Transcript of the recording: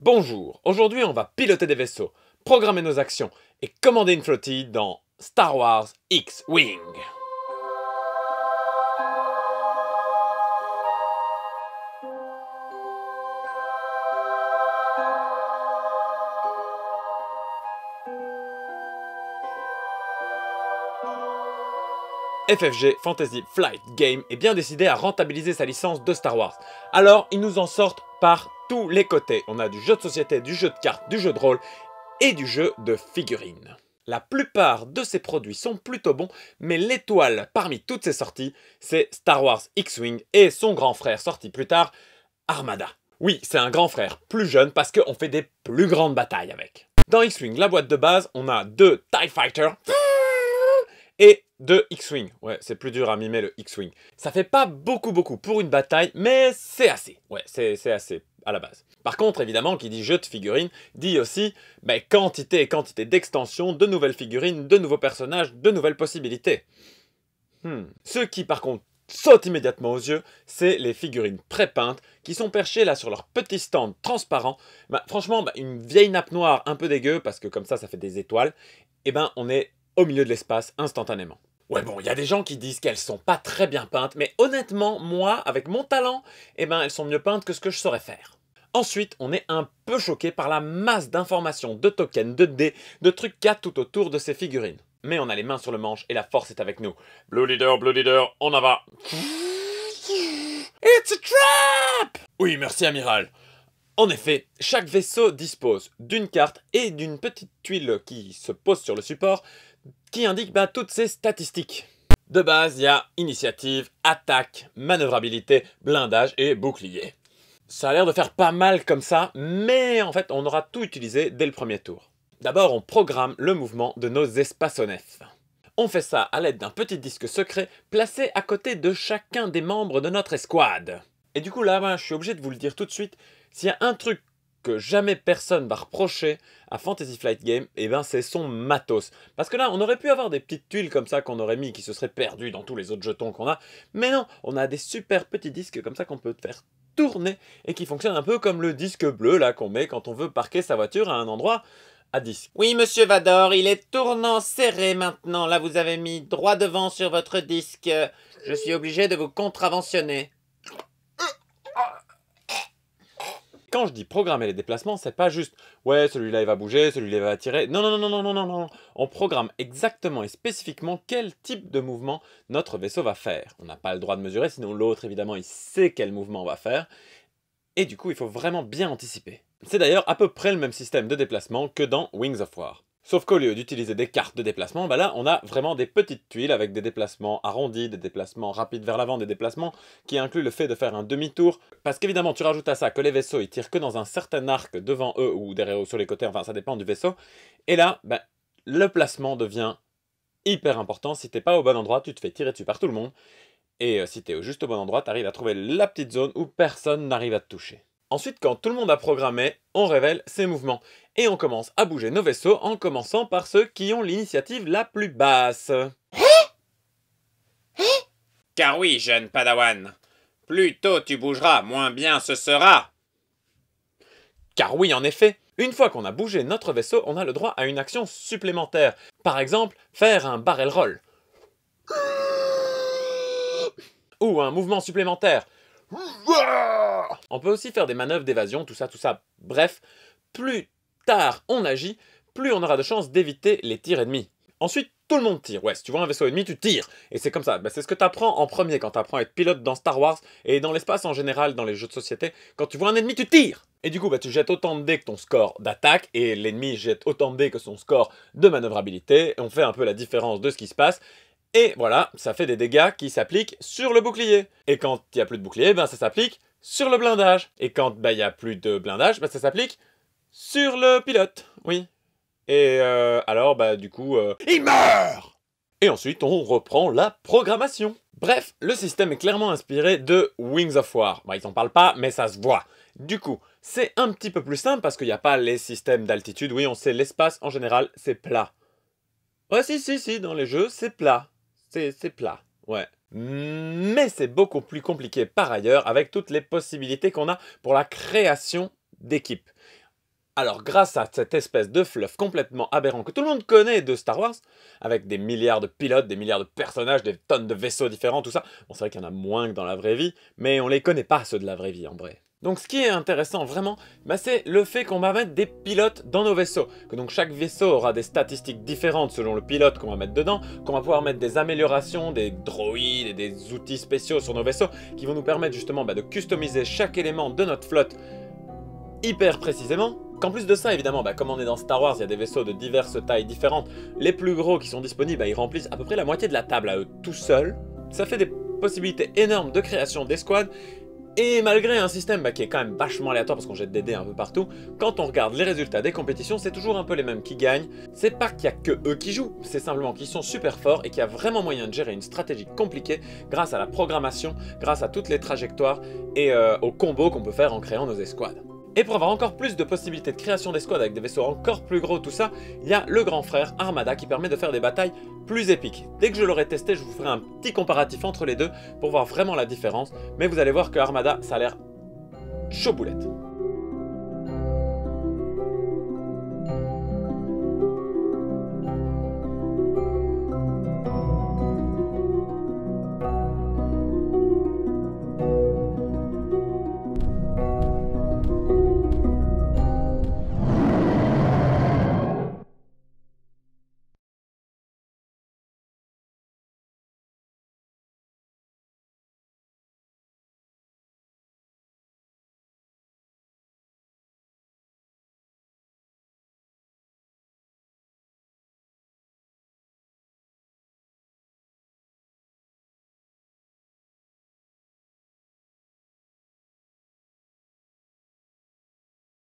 Bonjour, aujourd'hui on va piloter des vaisseaux, programmer nos actions et commander une flottille dans Star Wars X-Wing. FFG Fantasy Flight Game est bien décidé à rentabiliser sa licence de Star Wars. Alors ils nous en sortent par tous les côtés. On a du jeu de société, du jeu de cartes, du jeu de rôle et du jeu de figurines. La plupart de ces produits sont plutôt bons, mais l'étoile parmi toutes ces sorties, c'est Star Wars X-Wing et son grand frère sorti plus tard, Armada. Oui, c'est un grand frère plus jeune parce qu'on fait des plus grandes batailles avec. Dans X-Wing, la boîte de base, on a 2 TIE Fighters et 2 X-Wing. Ouais, c'est plus dur à mimer le X-Wing. Ça fait pas beaucoup pour une bataille, mais c'est assez. Ouais, c'est assez à la base. Par contre, évidemment, qui dit jeu de figurines, dit aussi quantité et quantité d'extensions, de nouvelles figurines, de nouveaux personnages, de nouvelles possibilités. Ce qui, par contre, saute immédiatement aux yeux, c'est les figurines pré-peintes qui sont perchées là sur leur petit stand transparent. Franchement, une vieille nappe noire un peu dégueu, parce que comme ça fait des étoiles, et on est au milieu de l'espace instantanément. Ouais bon, il y a des gens qui disent qu'elles sont pas très bien peintes, mais honnêtement, moi, avec mon talent, elles sont mieux peintes que ce que je saurais faire. Ensuite, on est un peu choqué par la masse d'informations, de tokens, de dés, de trucs qu'il y a tout autour de ces figurines. Mais on a les mains sur le manche et la force est avec nous. Blue Leader, on en va. It's a trap! Oui, merci amiral. En effet, chaque vaisseau dispose d'une carte et d'une petite tuile qui se pose sur le support qui indique toutes ces statistiques. De base, il y a initiative, attaque, manœuvrabilité, blindage et bouclier. Ça a l'air de faire pas mal comme ça, mais en fait, on aura tout utilisé dès le premier tour. D'abord, on programme le mouvement de nos espaçonefs. On fait ça à l'aide d'un petit disque secret placé à côté de chacun des membres de notre escouade. Et du coup là, je suis obligé de vous le dire tout de suite, s'il y a un truc que jamais personne va reprocher à Fantasy Flight Game, c'est son matos. Parce que là, on aurait pu avoir des petites tuiles comme ça qu'on aurait mis qui se seraient perdues dans tous les autres jetons qu'on a. Mais non, on a des super petits disques comme ça qu'on peut faire tourner et qui fonctionnent un peu comme le disque bleu là qu'on met quand on veut parquer sa voiture à un endroit à disque. Oui, monsieur Vador, il est tournant serré maintenant. Là, vous avez mis droit devant sur votre disque. Je suis obligé de vous contraventionner. Quand je dis programmer les déplacements, c'est pas juste « ouais, celui-là il va bouger, celui-là il va tirer ». Non. On programme exactement et spécifiquement quel type de mouvement notre vaisseau va faire. On n'a pas le droit de mesurer, sinon l'autre, évidemment, il sait quel mouvement on va faire. Et du coup, il faut vraiment bien anticiper. C'est d'ailleurs à peu près le même système de déplacement que dans Wings of War. Sauf qu'au lieu d'utiliser des cartes de déplacement, là, on a vraiment des petites tuiles avec des déplacements arrondis, des déplacements rapides vers l'avant, des déplacements qui incluent le fait de faire un demi-tour. Parce qu'évidemment, tu rajoutes à ça que les vaisseaux, ils tirent que dans un certain arc devant eux ou derrière eux sur les côtés, enfin, ça dépend du vaisseau. Et là, le placement devient hyper important. Si t'es pas au bon endroit, tu te fais tirer dessus par tout le monde. Et si t'es juste au bon endroit, t'arrives à trouver la petite zone où personne n'arrive à te toucher. Ensuite, quand tout le monde a programmé, on révèle ses mouvements. Et on commence à bouger nos vaisseaux en commençant par ceux qui ont l'initiative la plus basse. Car oui, jeune Padawan, plus tôt tu bougeras, moins bien ce sera. Car oui, en effet, une fois qu'on a bougé notre vaisseau, on a le droit à une action supplémentaire. Par exemple, faire un barrel roll. Ou un mouvement supplémentaire. On peut aussi faire des manœuvres d'évasion, tout ça. Bref, plus tard on agit, plus on aura de chances d'éviter les tirs ennemis. Ensuite, tout le monde tire. Ouais, si tu vois un vaisseau ennemi, tu tires. Et c'est comme ça. C'est ce que tu apprends en premier quand tu apprends à être pilote dans Star Wars et dans l'espace en général, dans les jeux de société. Quand tu vois un ennemi, tu tires. Et du coup, tu jettes autant de dés que ton score d'attaque et l'ennemi jette autant de dés que son score de manœuvrabilité. Et on fait un peu la différence de ce qui se passe. Et voilà, ça fait des dégâts qui s'appliquent sur le bouclier. Et quand il n'y a plus de bouclier, ça s'applique sur le blindage. Et quand il n'y a plus de blindage, ça s'applique sur le pilote. Oui. Et alors, du coup, il meurt! Et ensuite, on reprend la programmation. Bref, le système est clairement inspiré de Wings of War. Ils en parlent pas, mais ça se voit. Du coup, c'est un petit peu plus simple parce qu'il n'y a pas les systèmes d'altitude. Oui, on sait, l'espace, en général, c'est plat. Ouais, si, dans les jeux, c'est plat. C'est plat, ouais. Mais c'est beaucoup plus compliqué par ailleurs avec toutes les possibilités qu'on a pour la création d'équipes. Alors grâce à cette espèce de fluff complètement aberrant que tout le monde connaît de Star Wars, avec des milliards de pilotes, des milliards de personnages, des tonnes de vaisseaux différents, tout ça, bon c'est vrai qu'il y en a moins que dans la vraie vie, mais on les connaît pas ceux de la vraie vie en vrai. Donc ce qui est intéressant vraiment, c'est le fait qu'on va mettre des pilotes dans nos vaisseaux. Que donc chaque vaisseau aura des statistiques différentes selon le pilote qu'on va mettre dedans, qu'on va pouvoir mettre des améliorations, des droïdes et des outils spéciaux sur nos vaisseaux qui vont nous permettre justement de customiser chaque élément de notre flotte hyper précisément. Qu'en plus de ça, évidemment, comme on est dans Star Wars, il y a des vaisseaux de diverses tailles différentes. Les plus gros qui sont disponibles, ils remplissent à peu près la moitié de la table à eux tout seuls. Ça fait des possibilités énormes de création d'escouades. Et malgré un système qui est quand même vachement aléatoire parce qu'on jette des dés un peu partout, quand on regarde les résultats des compétitions, c'est toujours un peu les mêmes qui gagnent. C'est pas qu'il y a que eux qui jouent, c'est simplement qu'ils sont super forts et qu'il y a vraiment moyen de gérer une stratégie compliquée grâce à la programmation, grâce à toutes les trajectoires et aux combos qu'on peut faire en créant nos escouades. Et pour avoir encore plus de possibilités de création d'escouades avec des vaisseaux encore plus gros, tout ça, il y a le grand frère Armada qui permet de faire des batailles plus épiques. Dès que je l'aurai testé, je vous ferai un petit comparatif entre les deux pour voir vraiment la différence. Mais vous allez voir que Armada, ça a l'air chaud boulette.